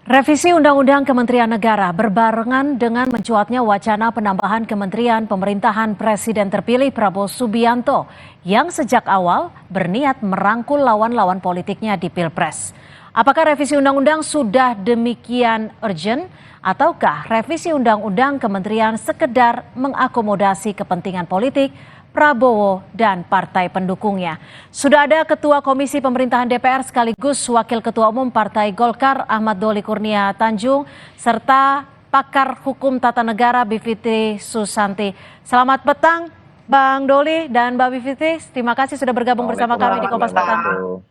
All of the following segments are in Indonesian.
Revisi Undang-Undang Kementerian Negara berbarengan dengan mencuatnya wacana penambahan kementerian pemerintahan Presiden terpilih Prabowo Subianto yang sejak awal berniat merangkul lawan-lawan politiknya di Pilpres. Apakah revisi undang-undang sudah demikian urgent ataukah revisi undang-undang kementerian sekedar mengakomodasi kepentingan politik Prabowo dan partai pendukungnya? Sudah ada Ketua Komisi Pemerintahan DPR sekaligus Wakil Ketua Umum Partai Golkar Ahmad Doli Kurnia Tanjung serta pakar hukum tata negara Bivitri Susanti. Selamat petang Bang Doli dan Mbak Bivitri, terima kasih sudah bergabung bersama kami di Kompas Petang.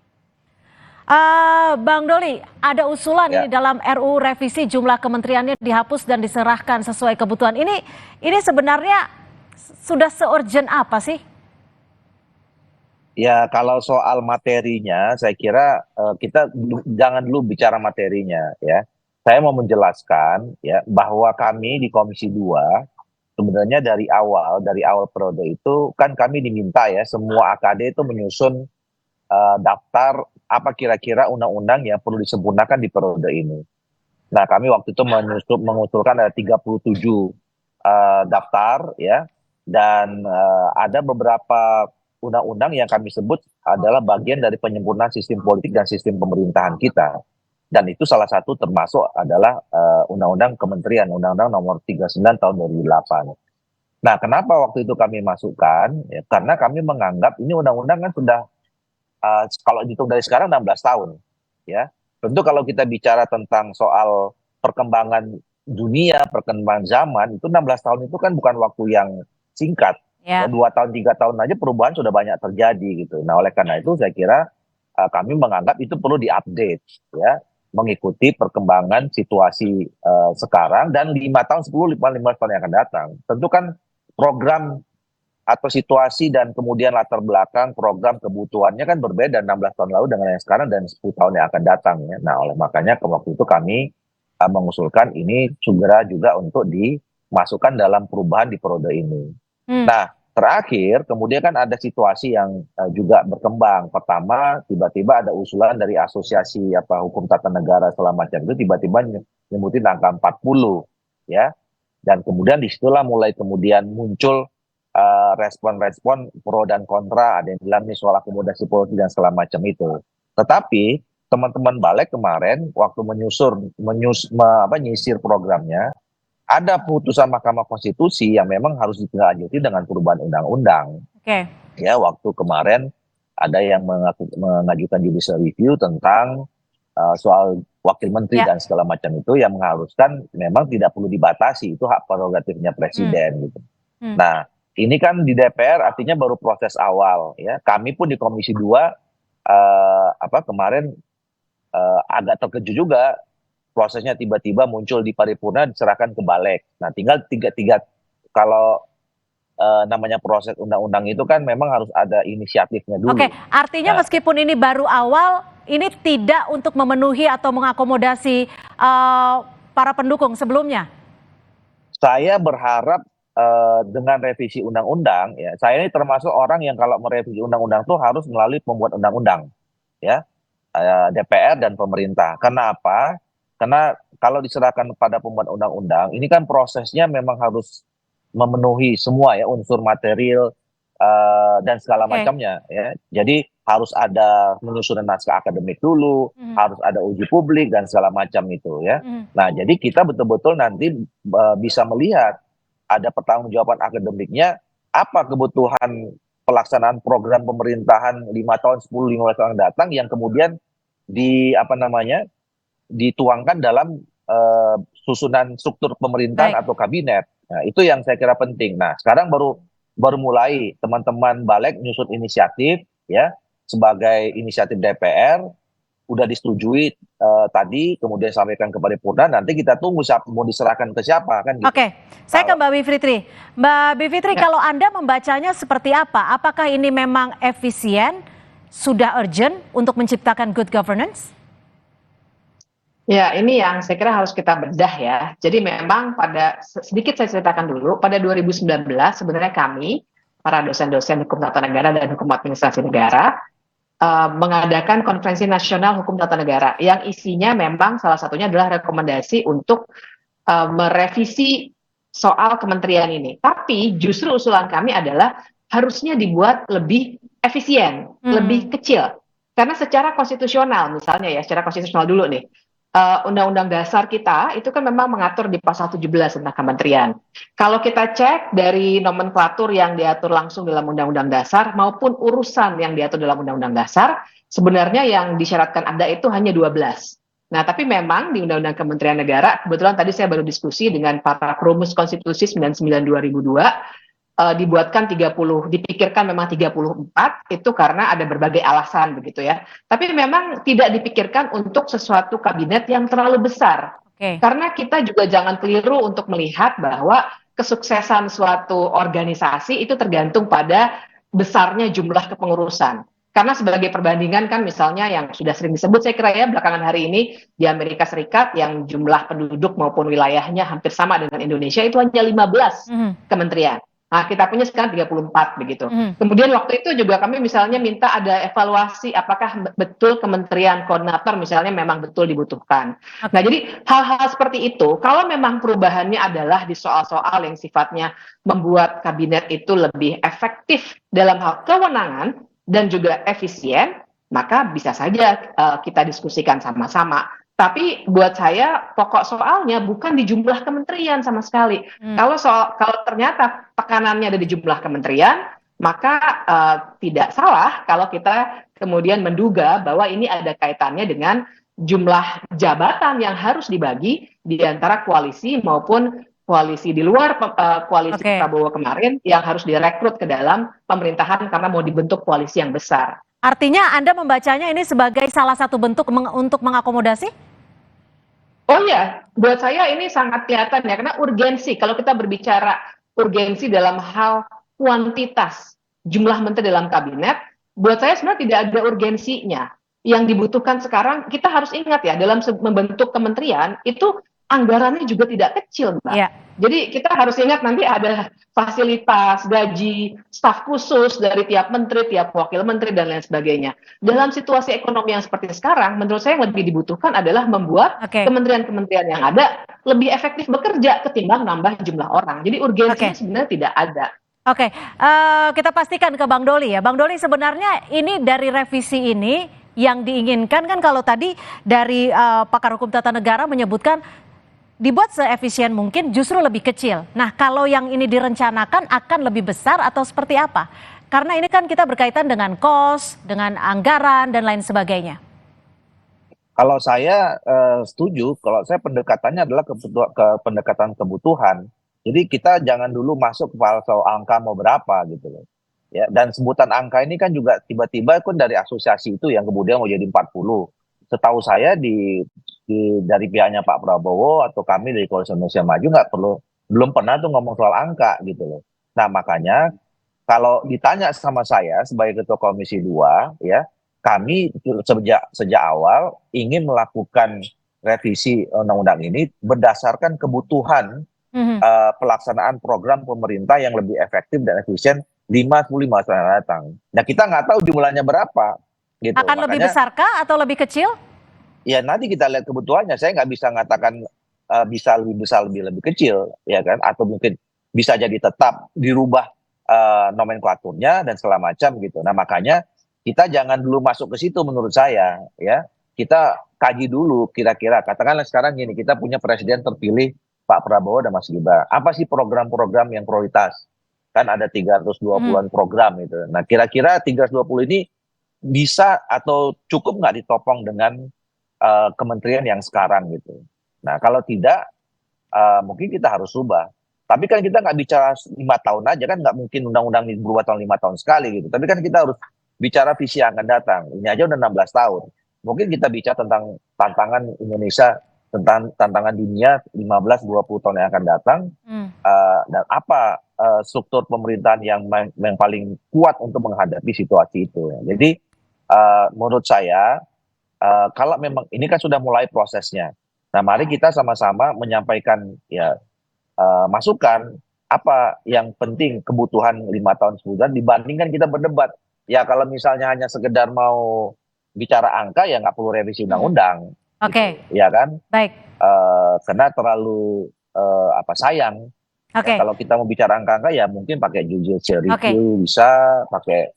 Bang Doli, ada usulan ini dalam RUU revisi jumlah kementeriannya dihapus dan diserahkan sesuai kebutuhan. Ini sebenarnya sudah se-urgent apa sih? Ya, kalau soal materinya, saya kira kita jangan dulu bicara materinya, ya. Saya mau menjelaskan, ya, bahwa kami di Komisi 2 sebenarnya dari awal periode itu kan kami diminta ya semua AKD itu menyusun daftar apa kira-kira undang-undang yang perlu disempurnakan di periode ini. Nah, kami waktu itu mengusulkan ada 37 daftar, ya. Dan ada beberapa undang-undang yang kami sebut adalah bagian dari penyempurnaan sistem politik dan sistem pemerintahan kita. Dan itu salah satu termasuk adalah undang-undang kementerian, undang-undang nomor 39 tahun 2008. Nah, kenapa waktu itu kami masukkan? Ya, karena kami menganggap ini undang-undang kan sudah, kalau dihitung dari sekarang 16 tahun. Ya. Tentu kalau kita bicara tentang soal perkembangan dunia, perkembangan zaman, itu 16 tahun itu kan bukan waktu yang singkat. Ya, 2 tahun 3 tahun aja perubahan sudah banyak terjadi gitu. Nah, oleh karena itu saya kira kami menganggap itu perlu diupdate, ya, mengikuti perkembangan situasi sekarang dan 5 tahun 10 15 tahun yang akan datang. Tentu kan program atau situasi dan kemudian latar belakang program kebutuhannya kan berbeda 16 tahun lalu dengan yang sekarang dan 10 tahun yang akan datang, ya. Nah, oleh makanya waktu itu kami mengusulkan ini segera juga untuk dimasukkan dalam perubahan di periode ini. Nah, terakhir kemudian kan ada situasi yang juga berkembang. Pertama, tiba-tiba ada usulan dari asosiasi hukum tata negara segala macam itu tiba-tiba nyebutin angka 40, ya. Dan kemudian disitulah mulai kemudian muncul respon-respon pro dan kontra, ada yang bilang nih soal akomodasi politik dan segala macam itu. Tetapi teman-teman Balik kemarin waktu menyisir programnya, ada putusan Mahkamah Konstitusi yang memang harus ditindaklanjuti dengan perubahan undang-undang. Ya, waktu kemarin ada yang mengajukan judicial review tentang soal wakil menteri dan segala macam itu yang mengharuskan memang tidak perlu dibatasi, itu hak prerogatifnya presiden gitu. Nah, ini kan di DPR artinya baru proses awal, ya. Kami pun di Komisi 2 kemarin agak terkejut juga prosesnya tiba-tiba muncul di paripurna diserahkan ke Balik. Nah, tinggal tiga kalau namanya proses undang-undang itu kan memang harus ada inisiatifnya dulu. Oke, artinya meskipun ini baru awal, ini tidak untuk memenuhi atau mengakomodasi para pendukung sebelumnya. Saya berharap dengan revisi undang-undang, ya, saya ini termasuk orang yang kalau merevisi undang-undang itu harus melalui pembuat undang-undang, ya, DPR dan pemerintah. Kenapa? Karena kalau diserahkan pada pembuat undang-undang, ini kan prosesnya memang harus memenuhi semua ya unsur material dan segala macamnya, ya. Jadi harus ada menyusun naskah akademik dulu, harus ada uji publik dan segala macam itu, ya. Nah, jadi kita betul-betul nanti bisa melihat ada pertanggungjawaban akademiknya, apa kebutuhan pelaksanaan program pemerintahan 5 tahun, 10, 15 tahun datang yang kemudian dituangkan dalam susunan struktur pemerintahan atau kabinet. Nah, itu yang saya kira penting. Nah, sekarang baru mulai teman-teman Balik nyusun inisiatif, ya, sebagai inisiatif DPR, udah disetujui tadi, kemudian sampaikan ke paripurna, nanti kita tunggu mau diserahkan ke siapa kan gitu. Oke, saya ke Mbak Bivitri. Mbak Bivitri, kalau Anda membacanya seperti apa? Apakah ini memang efisien, sudah urgent untuk menciptakan good governance? Ya, ini yang saya kira harus kita bedah ya. Jadi memang sedikit saya ceritakan dulu, pada 2019 sebenarnya kami, para dosen-dosen hukum tata negara dan hukum administrasi negara, mengadakan konferensi nasional hukum tata negara yang isinya memang salah satunya adalah rekomendasi untuk merevisi soal kementerian ini. Tapi justru usulan kami adalah harusnya dibuat lebih efisien, lebih kecil. Karena secara konstitusional, misalnya ya, secara konstitusional dulu nih, Undang-Undang Dasar kita itu kan memang mengatur di pasal 17 tentang kementerian. Kalau kita cek dari nomenklatur yang diatur langsung dalam Undang-Undang Dasar maupun urusan yang diatur dalam Undang-Undang Dasar, sebenarnya yang disyaratkan ada itu hanya 12. Nah, tapi memang di Undang-Undang Kementerian Negara, kebetulan tadi saya baru diskusi dengan para perumus konstitusi 99/2002, dibuatkan 30, dipikirkan memang 34, itu karena ada berbagai alasan begitu ya. Tapi memang tidak dipikirkan untuk sesuatu kabinet yang terlalu besar. Karena kita juga jangan keliru untuk melihat bahwa kesuksesan suatu organisasi itu tergantung pada besarnya jumlah kepengurusan. Karena sebagai perbandingan kan misalnya yang sudah sering disebut saya kira ya belakangan hari ini di Amerika Serikat yang jumlah penduduk maupun wilayahnya hampir sama dengan Indonesia itu hanya 15 kementerian. Nah, kita punya sekarang 34 begitu. Kemudian waktu itu juga kami misalnya minta ada evaluasi apakah betul kementerian koordinator misalnya memang betul dibutuhkan. Nah, jadi hal-hal seperti itu kalau memang perubahannya adalah di soal-soal yang sifatnya membuat kabinet itu lebih efektif dalam hal kewenangan dan juga efisien, maka bisa saja kita diskusikan sama-sama. Tapi buat saya pokok soalnya bukan di jumlah kementerian sama sekali. Kalau ternyata tekanannya ada di jumlah kementerian, maka tidak salah kalau kita kemudian menduga bahwa ini ada kaitannya dengan jumlah jabatan yang harus dibagi di antara koalisi maupun koalisi di luar koalisi Prabowo kemarin yang harus direkrut ke dalam pemerintahan karena mau dibentuk koalisi yang besar. Artinya Anda membacanya ini sebagai salah satu bentuk untuk mengakomodasi? Oh ya, buat saya ini sangat kelihatan ya, karena urgensi. Kalau kita berbicara urgensi dalam hal kuantitas jumlah menteri dalam kabinet, buat saya sebenarnya tidak ada urgensinya. Yang dibutuhkan sekarang, kita harus ingat ya, dalam membentuk kementerian, itu anggarannya juga tidak kecil, Mbak. Yeah. Jadi kita harus ingat nanti ada fasilitas, gaji, staf khusus dari tiap menteri, tiap wakil menteri, dan lain sebagainya. Dalam situasi ekonomi yang seperti sekarang, menurut saya yang lebih dibutuhkan adalah membuat kementerian-kementerian yang ada lebih efektif bekerja ketimbang nambah jumlah orang. Jadi urgensinya sebenarnya tidak ada. Kita pastikan ke Bang Doli ya. Bang Doli, sebenarnya ini dari revisi ini yang diinginkan kan kalau tadi dari pakar hukum tata negara menyebutkan dibuat seefisien mungkin justru lebih kecil. Nah, kalau yang ini direncanakan akan lebih besar atau seperti apa? Karena ini kan kita berkaitan dengan kos, dengan anggaran dan lain sebagainya. Kalau saya setuju, kalau saya pendekatannya adalah ke pendekatan kebutuhan. Jadi kita jangan dulu masuk ke soal angka mau berapa gitu loh. Ya, dan sebutan angka ini kan juga tiba-tiba kan dari asosiasi itu yang kemudian mau jadi 40. Setahu saya dari pihaknya Pak Prabowo atau kami dari Koalisi Indonesia Maju belum pernah tuh ngomong soal angka gitu loh. Nah, makanya kalau ditanya sama saya sebagai Ketua Komisi 2 ya, kami sejak awal ingin melakukan revisi undang-undang ini berdasarkan kebutuhan pelaksanaan program pemerintah yang lebih efektif dan efisien 5-10 tahun yang datang. Nah, kita nggak tahu jumlahnya berapa. Gitu. Akan lebih besarkah atau lebih kecil? Ya nanti kita lihat kebutuhannya. Saya nggak bisa mengatakan bisa lebih besar lebih kecil, ya kan? Atau mungkin bisa jadi tetap dirubah nomenklaturnya dan segala macam gitu. Nah makanya kita jangan dulu masuk ke situ menurut saya, ya. Kita kaji dulu kira-kira. Katakanlah sekarang gini, kita punya presiden terpilih Pak Prabowo dan Mas Gibran. Apa sih program-program yang prioritas? Kan ada 320-an program gitu. Nah kira-kira 320 ini bisa atau cukup nggak ditopong dengan kementerian yang sekarang gitu. Nah kalau tidak mungkin kita harus ubah. Tapi kan kita nggak bicara 5 tahun aja kan, nggak mungkin undang-undang ini berubah tahun 5 tahun sekali gitu. Tapi kan kita harus bicara visi yang akan datang. Ini aja udah 16 tahun. Mungkin kita bicara tentang tantangan Indonesia, tentang tantangan dunia 15-20 tahun yang akan datang, dan apa struktur pemerintahan yang paling kuat untuk menghadapi situasi itu. Jadi menurut saya kalau memang ini kan sudah mulai prosesnya. Nah, mari kita sama-sama menyampaikan ya masukan apa yang penting kebutuhan 5 tahun sebulan dibandingkan kita berdebat ya kalau misalnya hanya sekedar mau bicara angka ya nggak perlu revisi undang-undang, Oke, ya kan? baik. Karena terlalu sayang. Oke. Ya, kalau kita mau bicara angka-angka ya mungkin pakai judicial Oke. review bisa, pakai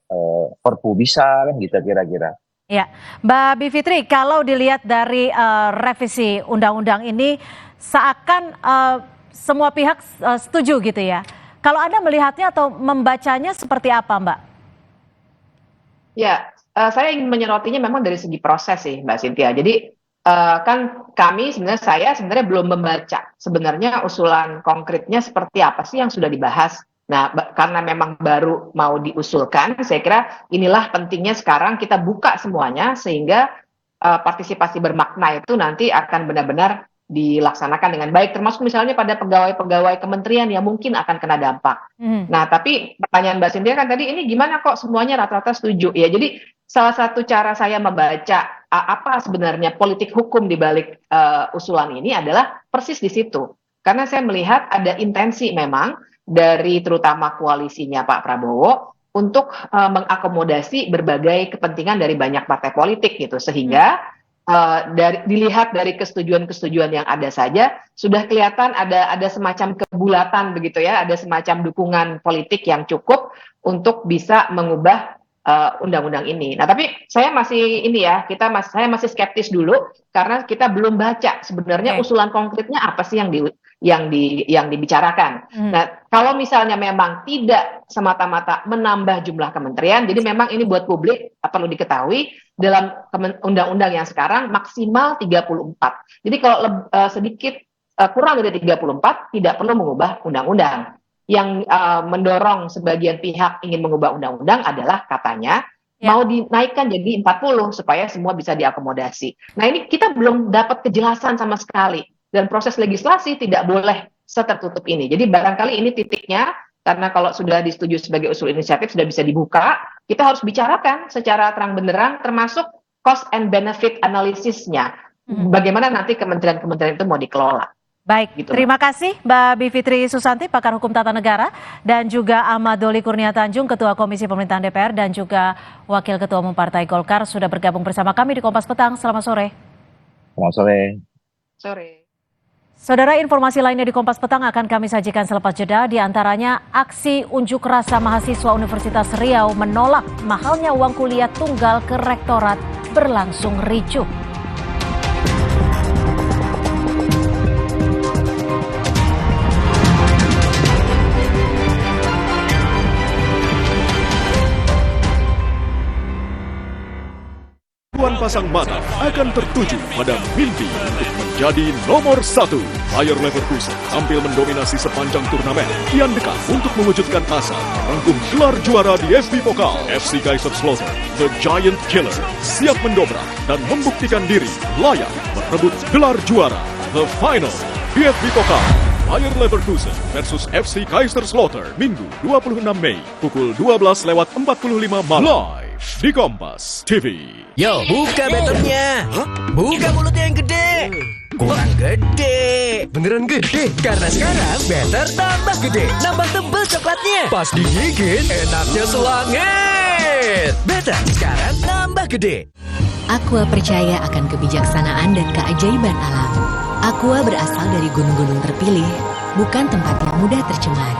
perpu bisa kan gitu kira-kira. Ya, Mbak Bivitri, kalau dilihat dari revisi undang-undang ini seakan semua pihak setuju gitu ya. Kalau Anda melihatnya atau membacanya seperti apa, Mbak? Ya, saya ingin menyerotinya memang dari segi proses sih, Mbak Cynthia. Jadi kan saya sebenarnya belum membaca sebenarnya usulan konkretnya seperti apa sih yang sudah dibahas. Nah, karena memang baru mau diusulkan, saya kira inilah pentingnya sekarang kita buka semuanya sehingga partisipasi bermakna itu nanti akan benar-benar dilaksanakan dengan baik, termasuk misalnya pada pegawai-pegawai kementerian yang mungkin akan kena dampak. Nah, tapi pertanyaan Mbak Cynthia kan tadi, ini gimana kok semuanya rata-rata setuju? Ya, jadi salah satu cara saya membaca apa sebenarnya politik hukum di balik usulan ini adalah persis di situ. Karena saya melihat ada intensi memang dari terutama koalisinya Pak Prabowo untuk mengakomodasi berbagai kepentingan dari banyak partai politik gitu, sehingga dilihat dari kesetujuan-kesetujuan yang ada saja sudah kelihatan ada semacam kebulatan begitu ya, ada semacam dukungan politik yang cukup untuk bisa mengubah undang-undang ini. Nah, tapi saya masih saya masih skeptis dulu karena kita belum baca sebenarnya usulan konkretnya apa sih yang dibicarakan. Nah, kalau misalnya memang tidak semata-mata menambah jumlah kementerian, jadi memang ini buat publik perlu diketahui dalam undang-undang yang sekarang maksimal 34. Jadi kalau sedikit kurang dari 34 tidak perlu mengubah undang-undang. Yang mendorong sebagian pihak ingin mengubah undang-undang adalah katanya mau dinaikkan jadi 40 supaya semua bisa diakomodasi. Nah, ini kita belum dapat kejelasan sama sekali. Dan proses legislasi tidak boleh setertutup ini. Jadi barangkali ini titiknya, karena kalau sudah disetujui sebagai usul inisiatif sudah bisa dibuka, kita harus bicarakan secara terang benderang termasuk cost and benefit analisisnya. Bagaimana nanti kementerian-kementerian itu mau dikelola. Baik, gitu, terima kasih Mbak Bivitri Susanti, pakar hukum tata negara, dan juga Ahmad Doli Kurnia Tanjung, Ketua Komisi Pemerintahan DPR, dan juga Wakil Ketua Umum Partai Golkar sudah bergabung bersama kami di Kompas Petang. Selamat sore. Selamat sore. Sore. Saudara, informasi lainnya di Kompas Petang akan kami sajikan selepas jeda, di antaranya aksi unjuk rasa mahasiswa Universitas Riau menolak mahalnya uang kuliah tunggal ke rektorat berlangsung ricuh. Pasang mata akan tertuju pada mimpi untuk menjadi nomor 1. Bayer Leverkusen tampil mendominasi sepanjang turnamen. Kian dekat untuk mewujudkan asa merengkuh gelar juara di FB Pokal. FC Kaiserslautern, The Giant Killer, siap mendobrak dan membuktikan diri layak merebut gelar juara. The Final di FB Pokal. Bayer Leverkusen versus FC Kaiserslautern, Minggu 26 Mei, pukul 12:45 malam. Di Kompas TV. Yo, buka betternya. Buka mulutnya yang gede. Kurang gede. Beneran gede? Karena sekarang better tambah gede. Nambah tebel coklatnya. Pas digigit, enaknya selangit. Better sekarang tambah gede. Aqua percaya akan kebijaksanaan dan keajaiban alam. Aqua berasal dari gunung-gunung terpilih, bukan tempat yang mudah tercemar.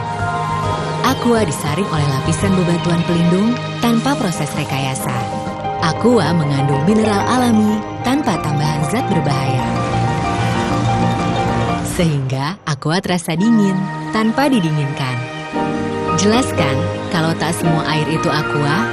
Aqua disaring oleh lapisan bebatuan pelindung tanpa proses rekayasa. Aqua mengandung mineral alami tanpa tambahan zat berbahaya. Sehingga Aqua terasa dingin tanpa didinginkan. Jelaskan kalau tak semua air itu Aqua.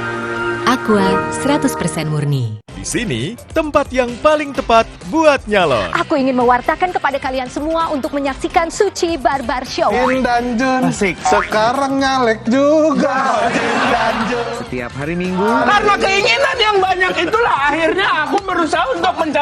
Aqua 100% murni. Di sini, tempat yang paling tepat buat nyalon. Aku ingin mewartakan kepada kalian semua untuk menyaksikan Suci Barbar Show. Jin dan Jun, sekarang nyalek juga. Jin dan Jun. Setiap hari Minggu. Karena keinginan yang banyak itulah akhirnya aku berusaha untuk